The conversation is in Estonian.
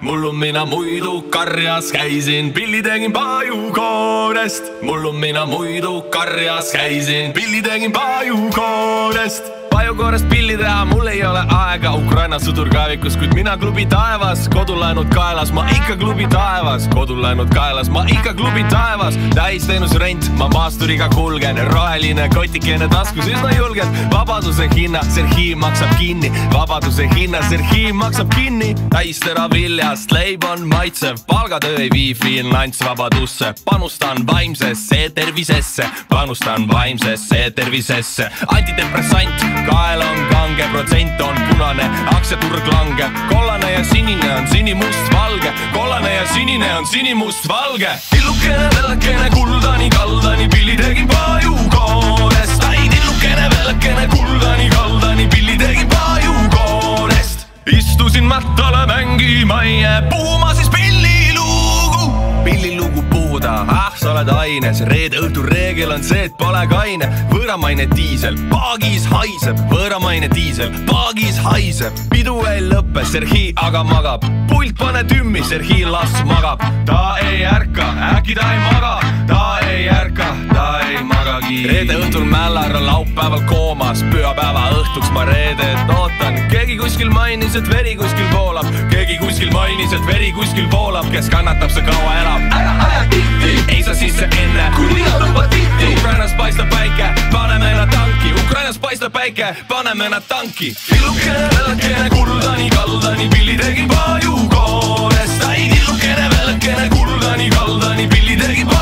Mullu mina muidu karjas käisin, pilli tegin pajukoorest. Mullu mina muidu karjas käisin, pilli tegin pajukoorest. Pajukoorest pilli teha, mul ei ole aega. Ukraina sõdur kaevikus, kuid mina klubi taevas. Kodu läinud kaelas, ma ikka klubi taevas. Kodu läinud kaelas, ma ikka klubi taevas. Täisteenus rent, ma maasturiga kulgen. Roheline kotikene taskus üsna julgen. Vabaduse hinna, Serhi maksab kinni. Vabaduse hinna, Serhi maksab kinni. Täistera viljast, leib on maitsev. Palgatöö ei vii finantsvabadusse. Panustan vaimsesse tervisesse. Panustan vaimsesse tervisesse. Antidepressant, kael on kange, protsent on punane, aktsiaturg lange. Kollane ja sinine on sinimust-valge. Kollane ja sinine on sinimust-valge. Tillukene, vellakene, kuldani, kaldani. Pilli tegin pajukoorest. Ai, tillukene, vellakene, kuldani, kaldani. Pilli tegin pajukoorest. Istusin mattale mängima, ei jää puhuma siis pillilugu. Pillilugu puuda, sa oled aines. Reede õhtul reegel on see, et pole kaine. Võõramaine diisel, paagis haiseb. Võõramaine diisel, paagis haiseb. Pidu ei lõppe, Serhi aga magab. Pult pane tümmi, Serhi las magab. Ta ei ärka, äkki ta ei maga. Ta ei ärka, ta ei magagi. Reede õhtul mällar, laupäeval koomas. Pühapäeva õhtuks ma reedet ootan. Keegi kuskil mainis, et veri kuskil voolab. Keegi kuskil mainis, et veri kuskil voolab. Kes kannatab, see kaua elab. Ära aja tihti, ei saa sisse enne, kui mina luba tihti. Ukrainas paistab päike, paneme nad tanki. Ukrainas paistab päike, paneme nad tanki. Tillukene, vellakene, kuldani, kaldani. Pilli tegin pajukoorest. Ai, tillukene, vellakene, kuldani, kaldani. Pilli tegin pajukoorest.